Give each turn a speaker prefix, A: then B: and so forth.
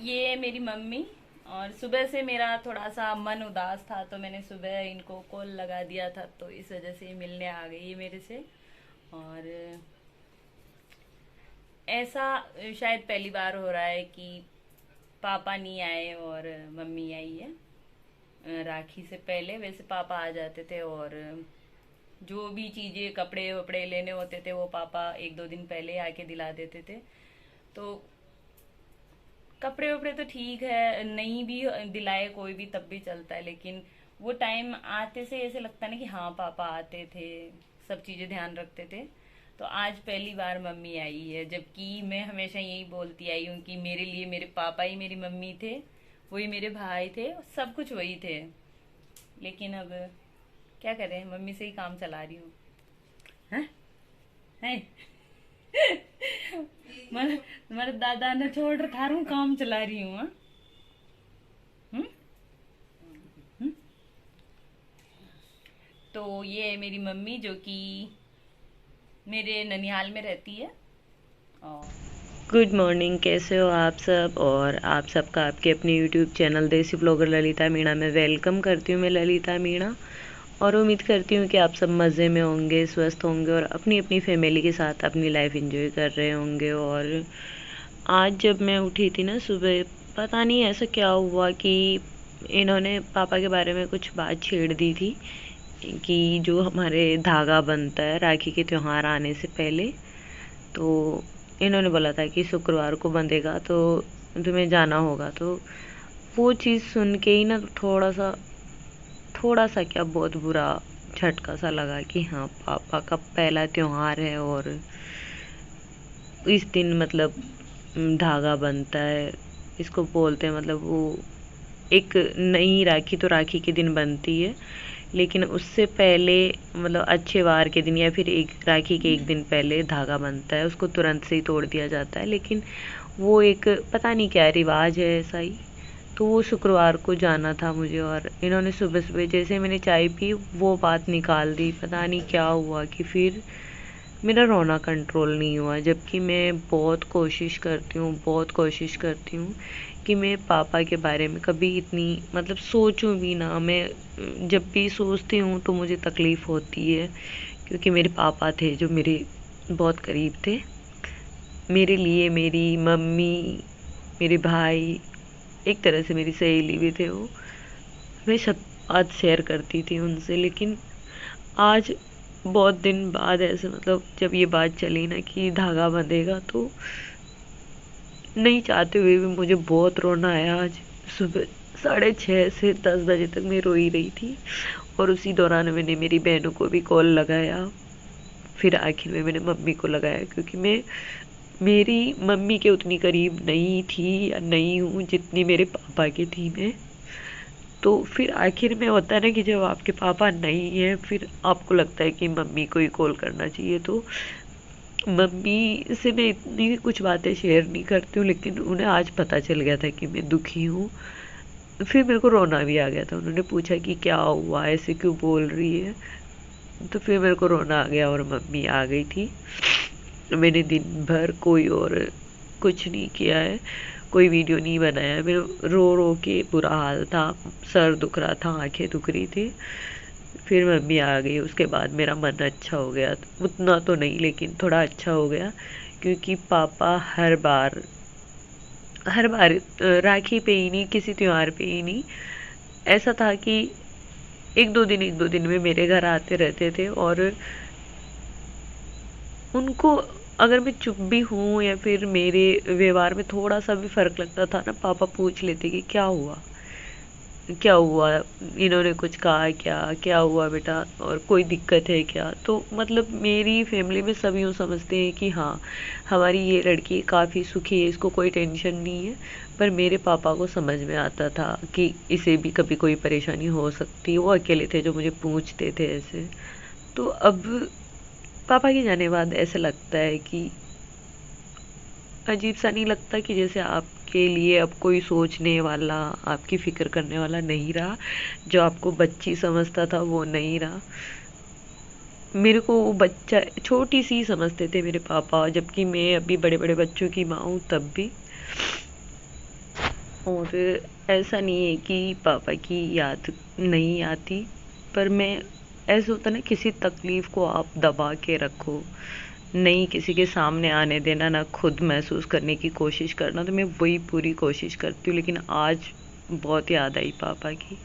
A: ये मेरी मम्मी। और सुबह से मेरा थोड़ा सा मन उदास था तो मैंने सुबह इनको कॉल लगा दिया था, तो इस वजह से ये मिलने आ गई है मेरे से। और ऐसा शायद पहली बार हो रहा है कि पापा नहीं आए और मम्मी आई है। राखी से पहले वैसे पापा आ जाते थे, और जो भी चीज़ें कपड़े वपड़े लेने होते थे वो पापा एक दो दिन पहले आके दिला देते थे। तो कपड़े वपड़े तो ठीक है, नहीं भी दिलाए कोई भी तब भी चलता है, लेकिन वो टाइम आते से ऐसे लगता है ना कि हाँ पापा आते थे, सब चीज़ें ध्यान रखते थे। तो आज पहली बार मम्मी आई है, जबकि मैं हमेशा यही बोलती आई हूँ कि मेरे लिए मेरे पापा ही मेरी मम्मी थे, वही मेरे भाई थे, सब कुछ वही थे। लेकिन अब क्या करें, मम्मी से ही काम चला रही हूँ। हैं? हैं? मर मर दादा ने छोड़ थारू काम चला रही हूँ। हाँ? हम्म? हम्म? तो ये है मेरी मम्मी, जो कि मेरे ननिहाल में रहती है। और
B: गुड मॉर्निंग। कैसे हो आप सब? और आप सबका आपके अपने यूट्यूब चैनल देसी ब्लॉगर ललिता मीणा में वेलकम करती हूँ। मैं ललिता मीणा, और उम्मीद करती हूँ कि आप सब मज़े में होंगे, स्वस्थ होंगे और अपनी अपनी फैमिली के साथ अपनी लाइफ एंजॉय कर रहे होंगे। और आज जब मैं उठी थी ना सुबह, पता नहीं ऐसा क्या हुआ कि इन्होंने पापा के बारे में कुछ बात छेड़ दी थी कि जो हमारे धागा बनता है राखी के त्यौहार आने से पहले, तो इन्होंने बोला था कि शुक्रवार को बंधेगा तो तुम्हें जाना होगा। तो वो चीज़ सुन के ही ना थोड़ा सा क्या, बहुत बुरा झटका सा लगा कि हाँ, पापा का पहला त्योहार है और इस दिन मतलब धागा बनता है, इसको बोलते हैं। मतलब वो एक नई राखी तो राखी के दिन बनती है, लेकिन उससे पहले मतलब अच्छे वार के दिन या फिर एक राखी के एक दिन पहले धागा बनता है, उसको तुरंत से ही तोड़ दिया जाता है। लेकिन वो एक पता नहीं क्या रिवाज है ऐसा ही। तो वो शुक्रवार को जाना था मुझे, और इन्होंने सुबह सुबह जैसे मैंने चाय पी वो बात निकाल दी। पता नहीं क्या हुआ कि फिर मेरा रोना कंट्रोल नहीं हुआ, जबकि मैं बहुत कोशिश करती हूँ कि मैं पापा के बारे में कभी इतनी मतलब सोचूं भी ना। मैं जब भी सोचती हूँ तो मुझे तकलीफ़ होती है, क्योंकि मेरे पापा थे जो मेरे बहुत करीब थे। मेरे लिए मेरी मम्मी, मेरे भाई, एक तरह से मेरी सहेली भी थे वो। मैं सब बात शेयर करती थी उनसे। लेकिन आज बहुत दिन बाद ऐसे मतलब जब ये बात चली ना कि धागा बंधेगा, तो नहीं चाहते हुए भी मुझे बहुत रोना आया। आज सुबह 6:30 से 10 बजे तक मैं रोई रही थी, और उसी दौरान मैंने मेरी बहनों को भी कॉल लगाया। फिर आखिर में मैंने मम्मी को लगाया, क्योंकि मैं मेरी मम्मी के उतनी करीब नहीं थी या नहीं हूँ जितनी मेरे पापा की थी मैं। तो फिर आखिर में होता है ना कि जब आपके पापा नहीं है, फिर आपको लगता है कि मम्मी को ही कॉल करना चाहिए। तो मम्मी से मैं इतनी कुछ बातें शेयर नहीं करती हूँ, लेकिन उन्हें आज पता चल गया था कि मैं दुखी हूँ। फिर मेरे को रोना भी आ गया था। उन्होंने पूछा कि क्या हुआ, ऐसे क्यों बोल रही है। तो फिर मेरे को रोना आ गया और मम्मी आ गई थी। मैंने दिन भर कोई और कुछ नहीं किया है, कोई वीडियो नहीं बनाया है। मेरे रो रो के बुरा हाल था, सर दुख रहा था, आंखें दुख रही थी। फिर मम्मी आ गई, उसके बाद मेरा मन अच्छा हो गया। उतना तो नहीं, लेकिन थोड़ा अच्छा हो गया, क्योंकि पापा हर बार राखी पे ही नहीं, किसी त्योहार पे ही नहीं, ऐसा था कि एक दो दिन में मेरे घर आते रहते थे। और उनको अगर मैं चुप भी हूँ या फिर मेरे व्यवहार में थोड़ा सा भी फर्क लगता था ना, पापा पूछ लेते कि क्या हुआ, क्या हुआ, इन्होंने कुछ कहा क्या, क्या हुआ बेटा, और कोई दिक्कत है क्या। तो मतलब मेरी फैमिली में सब यूँ समझते हैं कि हाँ, हमारी ये लड़की काफ़ी सुखी है, इसको कोई टेंशन नहीं है। पर मेरे पापा को समझ में आता था कि इसे भी कभी कोई परेशानी हो सकती है। वो अकेले थे जो मुझे पूछते थे ऐसे। तो अब पापा के जाने बाद ऐसा लगता है कि अजीब सा नहीं लगता कि जैसे आपके लिए अब कोई सोचने वाला, आपकी फिक्र करने वाला नहीं रहा। जो आपको बच्ची समझता था वो नहीं रहा। मेरे को वो बच्चा छोटी सी समझते थे मेरे पापा, जबकि मैं अभी बड़े बड़े बच्चों की माँ हूँ तब भी। और ऐसा नहीं है कि पापा की याद नहीं आती, पर मैं, ऐसा होता ना, किसी तकलीफ़ को आप दबा के रखो, नहीं किसी के सामने आने देना, ना खुद महसूस करने की कोशिश करना, तो मैं वही पूरी कोशिश करती हूँ। लेकिन आज बहुत याद आई पापा की।